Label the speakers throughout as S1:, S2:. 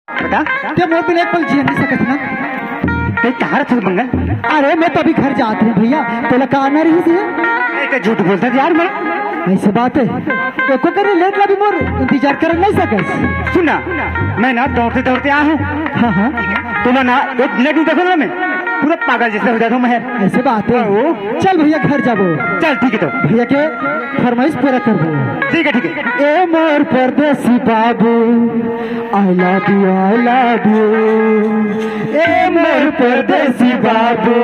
S1: बेटा
S2: ते मोर बिना एक पल जी नहीं सकत ना।
S1: ते कहाँ रखल मंगल?
S2: अरे मैं तो अभी घर जात रही भैया, तो लगा आना रही थी।
S1: ते झूठ बोलता यार मैं।
S2: ऐसे बात है, एको करे लेट ला भी मोर इंतजार कर नहीं सकस।
S1: सुना, मैं ना दौड़ते दौड़ते आया हूँ।
S2: हाँ हाँ
S1: तुम ना एक मिनट नहीं देखो ना, मैं पूरा पागल जैसे हो जाता हूँ मैं।
S2: ऐसे बात है, चल भैया घर जाबो।
S1: चल ठीक है, तो
S2: भैया के फरमाइश पूरा कर दो।
S1: ठीक है ठीक है।
S2: ए मोर परदेसी बाबू, I love you I love you. ए मोर परदेसी बाबू,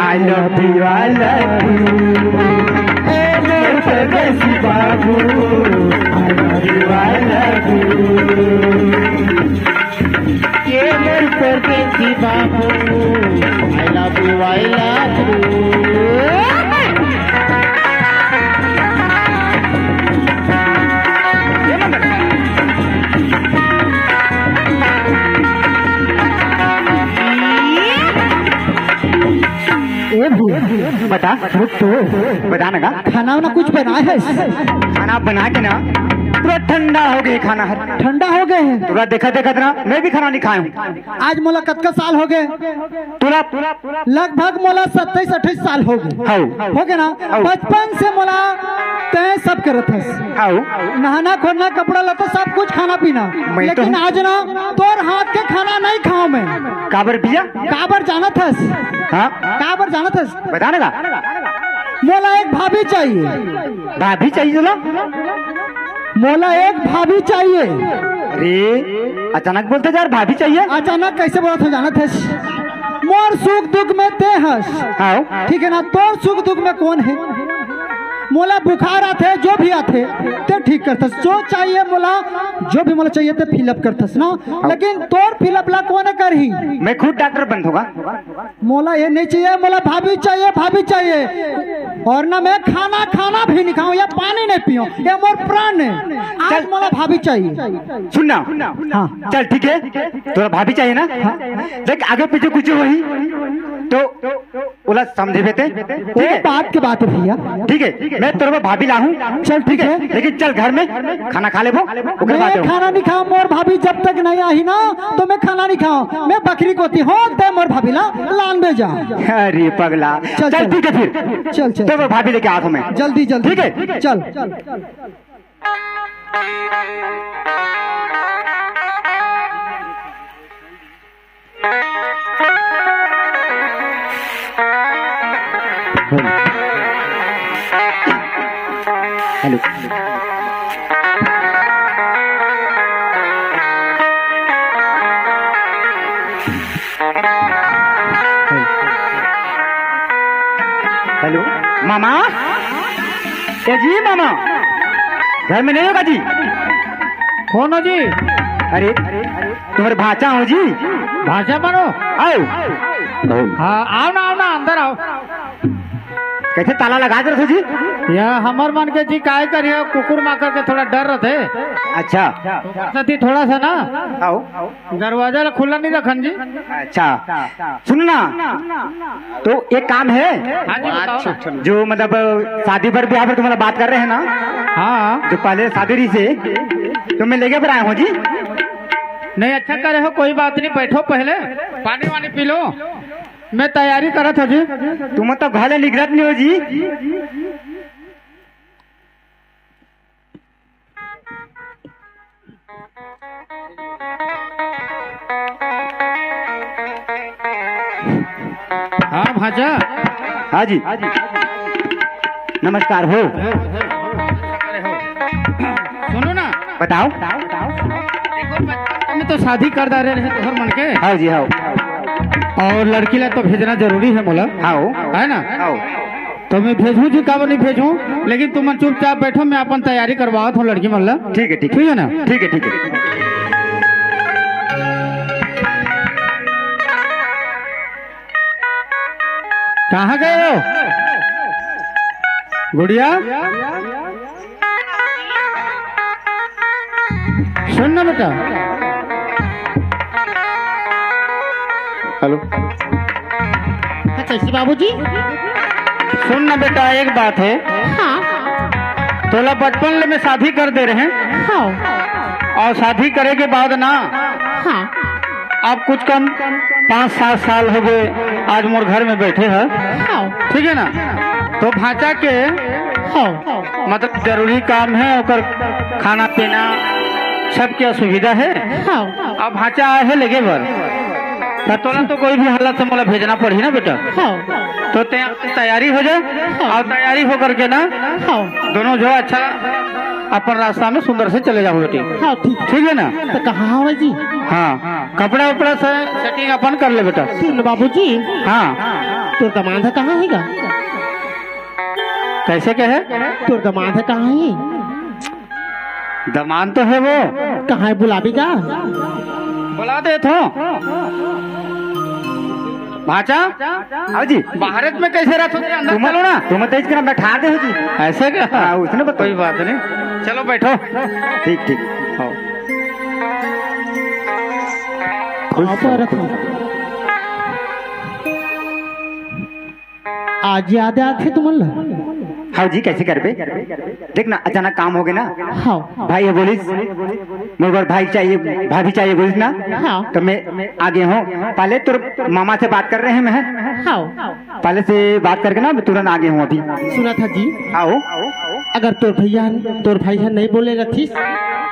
S2: I love you I love you. ए मोर परदेसी बाबू, I love you I love you. ए मोर परदेसी बाबू, I love you I love you.
S1: बता
S2: तो
S1: बता ना,
S2: खाना वाना कुछ बनाया है?
S1: खाना बना के ना पूरा ठंडा हो गया खाना।
S2: ठंडा हो गए हैं?
S1: तुरा देखा देखा ना मैं भी खाना नहीं खाया हूँ।
S2: आज मोला कतका साल हो गए?
S1: तुरा
S2: लगभग मोला 27-28 साल हो गए। हो गए ना? बचपन से मोला तय सब करत है, नहाना खोलना कपड़ा लता सब कुछ खाना पीना, लेकिन आज ना तोर हाथ के खाना नहीं खाऊं मैं।
S1: काबर भैया?
S2: काबर जाना था?
S1: हाँ
S2: काबर जाना था?
S1: बताने का।
S2: मोला एक भाभी चाहिए।
S1: भाभी चाहिए तुला?
S2: मोला एक भाभी चाहिए।
S1: अरे अचानक बोलते यार भाभी चाहिए?
S2: अचानक कैसे बोला था जाना था? मोर सुख दुख में ते हस, ठीक है ना? तोर सुख दुख में कौन है? मोला बुखार आते जो भी आते ते ठीक करतस, जो चाहिए मोला जो भी मोला चाहिए ते फिलअप करतस ना, लेकिन तोर फिलअप ला कौन कर ही?
S1: मैं खुद डॉक्टर बन होगा।
S2: मोला ये नहीं चाहिए, मोला भाभी चाहिए, भाभी चाहिए। और ना मैं खाना खाना भी नहीं खाऊं या पानी नहीं पीऊं, ये मोर प्राण है। आज मोला भाभी चाहिए।
S1: सुनना,
S2: हाँ
S1: चल ठीक है, तोरा भाभी चाहिए ना? हाँ? देख आगे पीछे कुछ वही तो बोला समझे बेटे।
S2: वो बात की बात है भैया।
S1: ठीक है, मैं तेरे भाभी ला हूँ।
S2: चल ठीक है,
S1: लेकिन चल घर में खाना खा ले वो।
S2: मैं खाना नहीं खाऊं, मोर भाभी जब तक नहीं आई ना तो मैं खाना नहीं खाऊं। मैं बकरी कोती हो ते मोर भाभी ला लान में जा।
S1: अरे पगला, चल ठीक है फिर,
S2: चल चल
S1: तो भाभी लेके आता हूँ मैं।
S2: जल्दी जल्दी,
S1: ठीक है
S2: चल।
S1: हेलो, हेलो मामा। ए जी मामा, घर में नहीं होगा जी?
S2: कौन हो जी?
S1: अरे तुम्हारे भाचा हो जी।
S2: भाषा बनो।
S1: आओ
S2: हाँ आओ ना अंदर आओ।
S1: कैसे ताला लगा दे रहे जी?
S2: यह हमर मन के जी काय करिए, कुकुर माकर के थोड़ा डर रहते।
S1: अच्छा
S2: सती थोड़ा सा ना
S1: आओ,
S2: दरवाजा खुला नहीं रखन जी।
S1: अच्छा सुनना, तो एक काम है जो मतलब शादी पर ब्याह पर तुम्हारा बात कर रहे हैं ना?
S2: हाँ
S1: जो पहले शादी रही से तो मैं लेके पर आया हूँ जी।
S2: नहीं अच्छा करे हो, कोई बात नहीं, बैठो पहले पानी वानी पी लो, मैं तैयारी करा था जी।
S1: तुम तो घर निगरत नहीं हो जी।
S2: हाँ भाजा।
S1: हाँ जी नमस्कार हो।
S2: सुनो ना,
S1: बताओ।
S2: मैं तो शादी कर दे रहे तोहर मन के।
S1: हाँ जी हाँ।
S2: और लड़की ला तो भेजना जरूरी है मोला,
S1: हाँ
S2: है ना?
S1: हाँ।
S2: तो मैं भेजूं जी, काबर नहीं भेजूं, लेकिन तुम चुपचाप बैठो, मैं अपन तैयारी करवात हूँ लड़की मल्ला।
S1: ठीक है
S2: ठीक है ना?
S1: ठीक है ठीक है।
S2: कहाँ गए हो गुड़िया? सुन ना बेटा।
S1: हेलो
S3: कैसे बाबूजी?
S2: सुन ना बेटा, एक बात है।
S3: हाँ
S2: तोला बचपन में शादी कर दे रहे हैं,
S3: हाँ
S1: और शादी करे के बाद ना
S3: हाँ
S1: आप कुछ कम 5-7 साल हो गए आज मोर घर में बैठे हैं,
S3: हाँ
S1: ठीक है ना। तो भाचा के
S3: हाँ
S1: मतलब जरूरी काम है और खाना पीना सबकी असुविधा है।
S3: हाँ
S1: अब भाचा आए है लेके बर तोला तो कोई भी हालत से मोला भेजना पड़ी ना बेटा।
S3: हाँ
S1: तो तैयारी हो जाए और तैयारी हो करके ना
S3: हाँ
S1: दोनों जो अच्छा अपन रास्ता में सुंदर से चले जाओ बेटी,
S3: हाँ ठीक
S1: ठीक है ना।
S3: तो कहाँ हवा जी?
S1: हाँ कपड़ा उपड़ा से सेटिंग अपन कर ले बेटा।
S3: सुन बाबूजी,
S1: हाँ
S3: तोर दमाद कहाँ है गा?
S1: कैसे कहे?
S3: तोर दमाद कहाँ है?
S1: दमान तो है वो,
S3: कहाँ है बुलावेगा?
S1: बुला दे तो भाचा। हाँ जी भारत में कैसे रहते हो? अंदर चलो ना, तुम तेज करना बैठा दे हो जी। ऐसे क्या? हाँ उसने कोई बात नहीं, चलो बैठो। ठीक ठीक हाँ।
S3: कहाँ पर रखो? आज याद आते तुमला?
S1: हाँ जी कैसे कर बे? देख ना अचानक काम हो गया ना।
S3: हाँ
S1: भाई ये बोलिस मेरे भाई चाहिए, भाभी चाहिए बोलिस ना।
S3: हाँ
S1: तो मैं आगे हूँ। पहले तो मामा से बात कर रहे हैं मैं।
S3: हाँ
S1: पहले से बात करके ना मैं तुरंत आगे हूँ अभी।
S3: सुना था जी,
S1: आओ
S3: अगर तोर भैया नहीं बोले रथी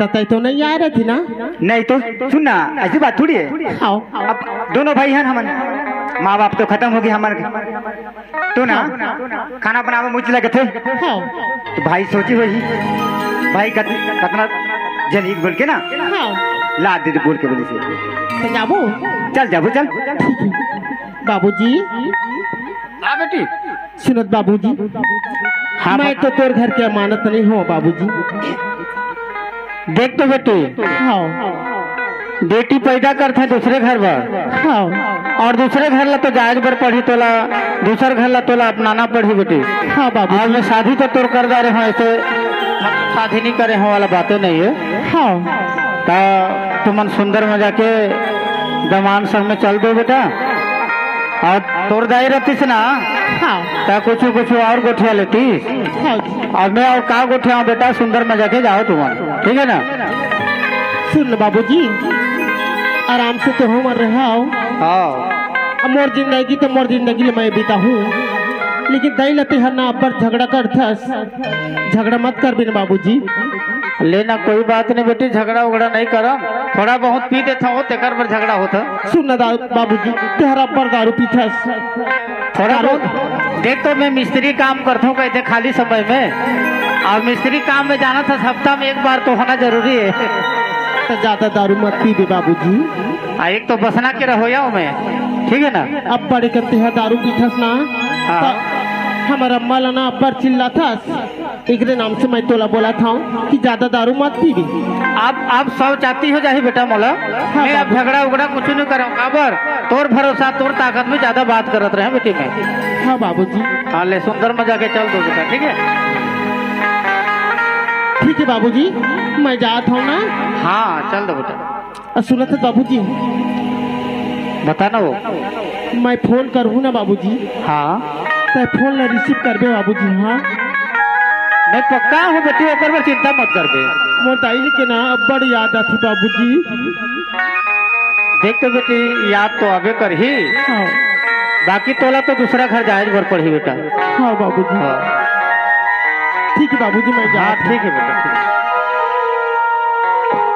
S3: तय तो नहीं आ रही थी ना?
S1: नहीं तो सुन ना ऐसी बात थोड़ी है।
S3: हाँ
S1: अब दोनों भाई हैं हमन, माँ बाप तो खत्म हो गए हमारे। तो ना खाना बनावे मुझ लगे थे।
S3: हाँ
S1: तो भाई सोची हुई भाई कितना जलील बोल के ना
S3: हाँ
S1: ला दे बोल के बोले से
S3: तो जाबो?
S1: चल जाबो चल।
S3: बाबूजी
S1: हाँ बेटी
S3: सुनत बाबूजी,
S1: हाँ
S3: मैं तो तोर घर के अमानत नहीं हूँ बाबूजी।
S1: देख तो बेटी
S3: हाँ
S1: बेटी पैदा करते दूसरे घर पर
S3: हाँ
S1: और दूसरे घर ला तो जायज बर पढ़ी तोला, दूसरे घर ला तोला अपनाना पढ़ी बेटी।
S3: हाँ बाबू
S1: और मैं शादी तो तोर कर रहे हो ऐसे मतलब शादी नहीं करे हो वाला बातें नहीं है।
S3: हाँ
S1: तो तुमन सुंदर में जाके दमान संग में चल दो बेटा और तोर दाई रहती ना।
S3: हाँ
S1: तो कुछ और गोठिया लेती
S3: हाँ
S1: और मैं और का गोठिया बेटा सुंदर में जाके जाओ तुमन, ठीक है ना।
S3: सुन बाबूजी आराम से तो हूँ मर रहा हूँ।
S1: हाँ
S3: मोर जिंदगी तो मोर जिंदगी मैं बीता हूँ, लेकिन दई लते हर ना अब्बर झगड़ा करथस, झगड़ा मत कर बिन बाबूजी।
S1: लेना कोई बात नहीं बेटी, झगड़ा उगड़ा नहीं करम, थोड़ा बहुत पी देता हो तेकर पर झगड़ा होता।
S3: सुन ना बाबूजी तेरा अब्बर दारू पीथस
S1: थोड़ा बहुत देख तो मैं मिस्त्री काम करता हूँ कहते खाली समय में, और मिस्त्री काम में जाना था हफ्ता में एक बार तो होना जरूरी है।
S3: तो ज्यादा दारू मत पी दे बाबूजी।
S1: एक तो बसना के रहोया मैं, ठीक है ना।
S3: अब बड़े करते हैं दारू पीथस ना।
S1: हाँ।
S3: हमारा अम्मा लाना अब्बर चिल्ला था, एक नाम से मैं तोला बोला था कि ज्यादा दारू मत पी दी।
S1: आप सब चाहती हो जाही बेटा मोला।
S3: हाँ,
S1: मैं अब झगड़ा उगड़ा कुछ नहीं करूँ काबर तोर भरोसा तोर ताकत में ज्यादा बात करत रहे बेटी में।
S3: हाँ बाबूजी
S1: हाँ ले सुंदर में जाके चल दो बेटा, ठीक है।
S3: ठीक है बाबूजी मैं जात हूँ ना।
S1: हाँ चल दो बेटा।
S3: सुनत है बाबूजी
S1: बता ना वो
S3: मैं फोन करूँ ना बाबूजी?
S1: हाँ
S3: तो फोन ना रिसीव करबे बाबूजी? हाँ
S1: मैं पक्का हूँ बेटी, ओकर पर चिंता मत कर बे।
S3: मोर दाई के ना बड़ याद आती बाबूजी।
S1: देख तो बेटी याद तो आगे कर ही,
S3: हाँ
S1: बाकी तोला तो दूसरा घर जायज बर पड़ी बेटा।
S3: हाँ बाबूजी
S1: हाँ
S3: ठीक है बाबूजी मैं
S1: हाँ
S3: जात।
S1: ठीक है बेटा ठीक है।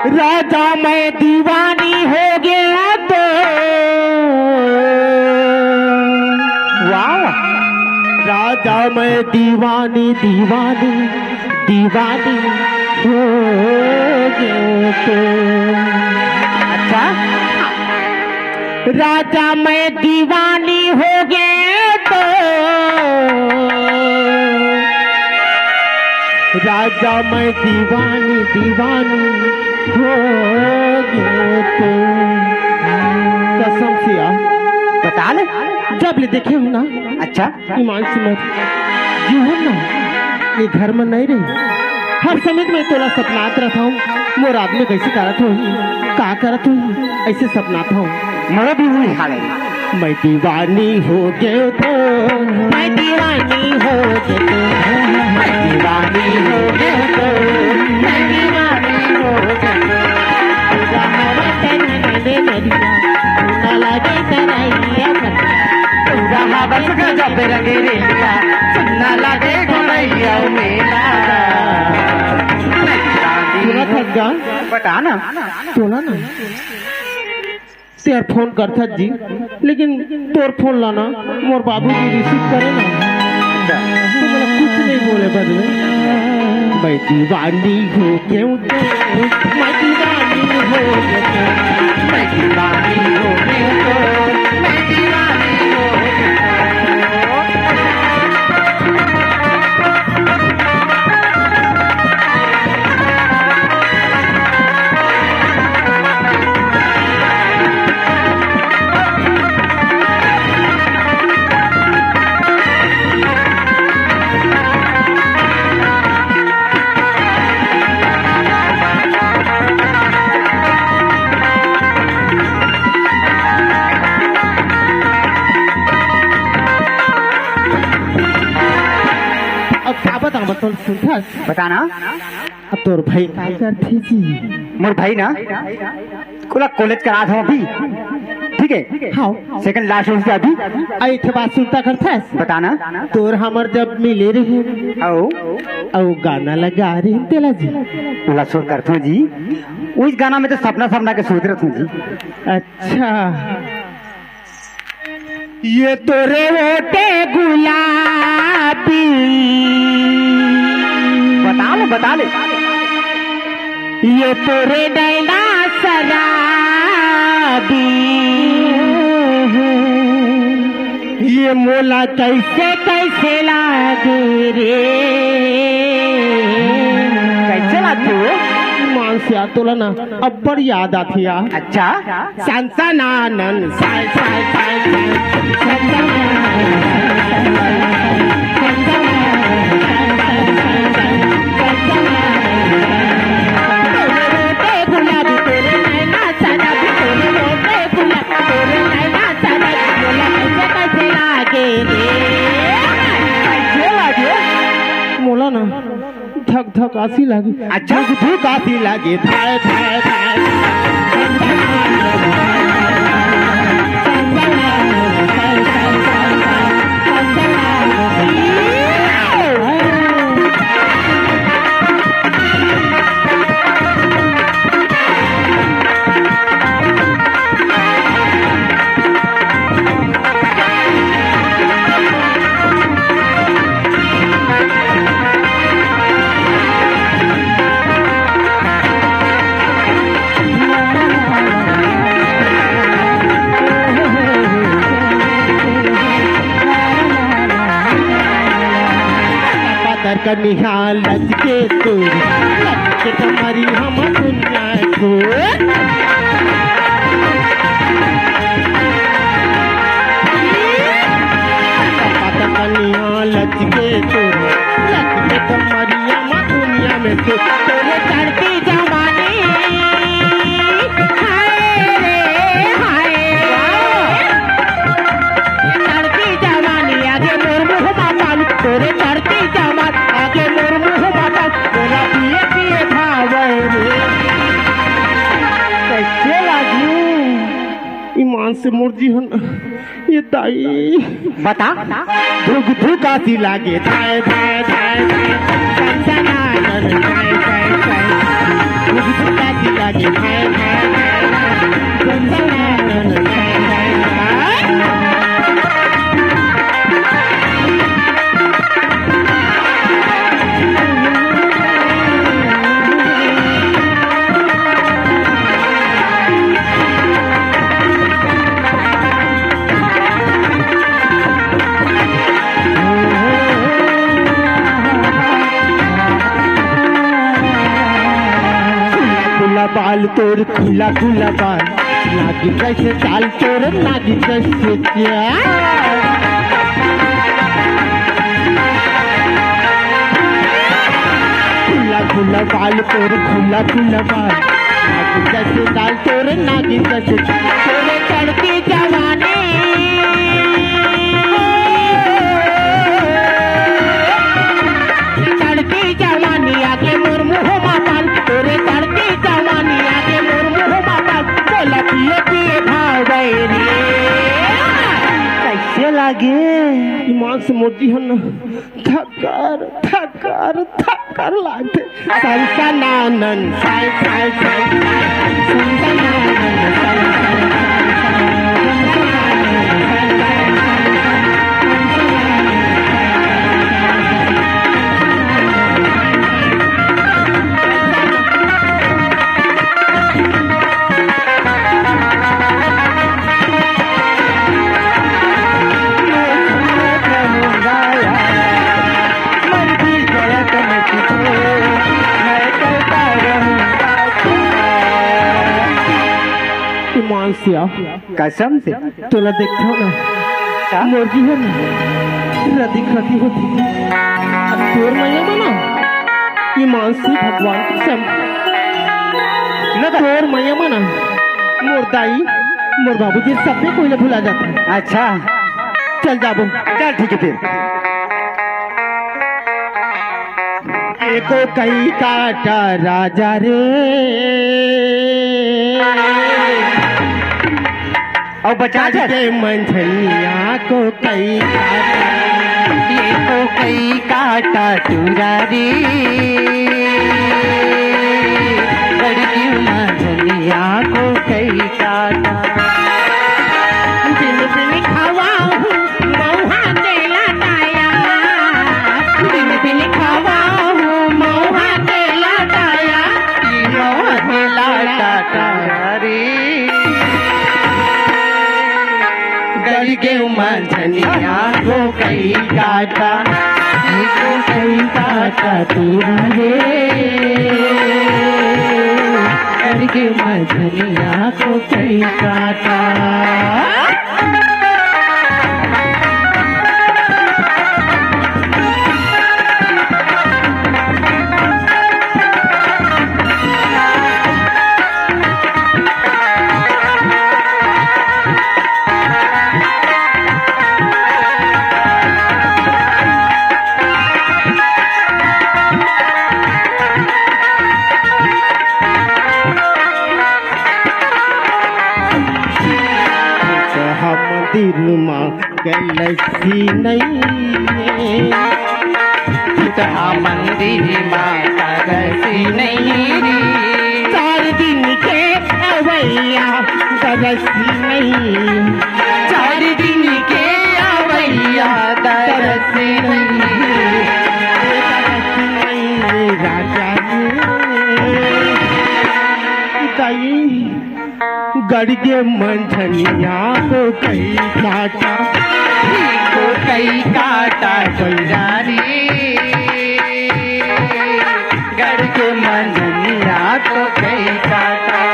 S3: राजा मैं दीवानी हो गया तो
S1: वाह
S3: राजा मैं दीवानी दीवानी दीवानी हो गया तो।
S1: अच्छा
S3: राजा मैं दीवानी हो गया तो राजा मैं दीवानी दीवानी हो गया तो। कसम से यार
S1: बता ले।
S3: जब ले देखे हो ना
S1: अच्छा
S3: ईमान से मत जो है ना ये घर में नहीं रही। हर समय में तोला सपनात रहता हूँ मोर आदमी कैसे करत हो का करत हो ऐसे सपनात हूँ।
S1: मेरा भी वही हाल है।
S3: मैं दीवानी हो गया तो मैं दीवानी हो गया तो मैं दीवानी हो गया तो मैं दीवानी हो गया।
S1: बस गजब रंगीला सुनना लगे गोरैया मेला
S3: सुना थक जा
S1: बता ना
S3: तोला ना तेर फोन करता जी लेकिन तोर फोन लाना मोर बाबूजी रिसीव करे ना तो मला कुछ नहीं बोले बदले मैं दीवानी हो क्यों मैं दीवानी हो
S1: मैं दीवानी हो मैं दीवानी हो
S3: सुनता
S1: बताना
S3: अब तोर भाई काय करते जी
S1: मोर भाई ना कोला कॉलेज करा था अभी ठीक है
S3: हाँ
S1: सेकंड लास्ट हो अभी
S3: आई थे बात सुनता करता
S1: बताना
S3: तोर हमर जब मिले रहे
S1: आओ
S3: गाना लगा रहे तेला जी
S1: बोला सोच करता हूँ जी उस गाना में तो सपना सपना के सोच रहा हूँ जी
S3: अच्छा ये तोरे ओटे गुलाबी
S1: बता ले
S3: ये तोरे नैना शराबी ये मोला कैसे कैसे लागे रे
S1: कैसे लाते हो
S3: मान से तोला ना अब्बर याद आती है
S1: अच्छा
S3: संसनानन साय साय साय मोला ना धक धक आसी लगी
S1: अच्छा
S3: धूप आसी लगी थाय थाय थाय कनिहा लज के तोर लज के तुम्हारी हम दुनिया को कनिहा लज के तोर लज के तुम्हारी हम दुनिया में को तोरे चढ़ती जवानी हाय रे हाय चढ़ती जवानी आगे मोर मुँह मापाल तोरे चढ़ती जवानी आगे मोर मुँह मापाल तोरा पिए पिए भावे रे कैसे लागू ईमान से मोर जीवन ये दाई
S1: बता
S3: धुक धुक आती लागे धाय धाय धाय संसनानन धाय धाय धाय धुक धुक आती लागे धाय धाय धाय संसनानन धाय धाय धाय बाल तोर खुला खुला बाल नागिन कैसे चाल तोर नागिन कैसे खुला खुला बाल तोर खुला खुला बाल नागिन कैसे चाल तोर नागिन कैसे तोरे चढ़ती जवानी चढ़ती जवानी आगे मोर मुँह मापाल तोरे चढ़ती जवानी आगे मोर मुँह मापाल बोला पिए पिए भाव रे कैसे
S2: लागे
S3: ईमान से मोदी हन थकर थकर थकर लागते संसा नानन साई साई साई संसा नानन साई
S2: कसम से
S3: तोला देखता ना मुर्गी है ना रदी खती होती तोर नहीं बना ईमान से भगवान की कसम न तोर मैया बना मोर दाई मोर बाबूजी सबने कोई ना भुला जाता है।
S2: अच्छा
S3: चल जाबो
S2: चल ठीक है फिर
S3: एको कई काटा राजा रे
S2: और बचा
S3: के मंझनिया को कई
S2: ये तो कई काटा चूरा रे लड़की मंझनिया को कई काटा
S3: दिन दिन खावा हूँ मौहा तेला ताया दिन दिन खावा हूँ मौहा तेला ताया
S2: मौहा तेला ताया रे
S3: के मंझनिया को कई काटा को कई काटा तूरा रे के मंझनिया को कई काटा मंदिरमा गलसी नहीं
S2: मंदिरमा गलसी नहीं
S3: 4 दिन के अवैया दरसी नहीं
S2: 4 दिन के अवैया दरसी
S3: नहीं राजा ताई गड़गे मंझनिया को कई काटा
S2: बंजारी गड़गे मंझनिया को कई काटा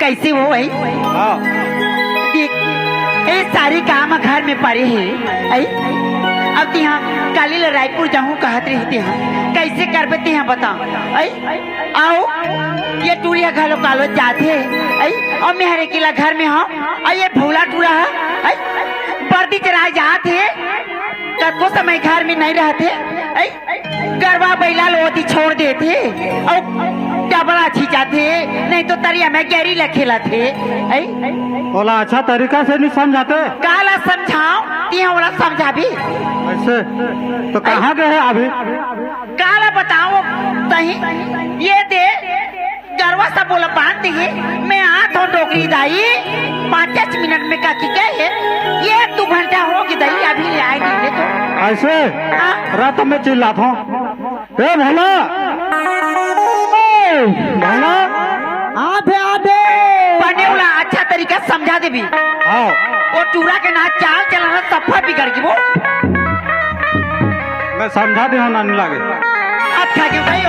S4: कैसे हो भाई देख ये सारे काम घर में पड़े हैं आई अब यहाँ काली रायपुर जाऊँ कहत रहते हैं कैसे कर पाते हैं बताओ आई आओ ये टूरिया घालो कालो जाते आई और मेहरे किला घर में हो और ये भूला टूरा है आई बर्दी चराए जाते कतो समय घर में नहीं रहते आई गरबा बैला लोती छोड़ देते और डबला खींचा थे नहीं तो तरिया में गहरी लखेला थे
S1: बोला अच्छा तरीका से नहीं समझाते
S4: काला समझाओ तिया वाला समझा भी
S1: ऐसे तो कहाँ गए हैं अभी
S4: काला बताओ तही ये दे गरवा सा बोला बांध दी मैं आठ हो डोकरी दाई 5-10 मिनट में का की गए ये 2 घंटा हो गई दाई अभी ले आए नहीं तो
S1: ऐसे रात में चिल्लाता हूँ भोला भोला
S3: आधे आधे
S4: पढ़ने वाला अच्छा तरीका समझा दे भी वो चूरा के ना चाल चलाना सफा बिगड़ गई वो
S1: मैं समझा दे नानी लागे
S4: अच्छा क्यों भाई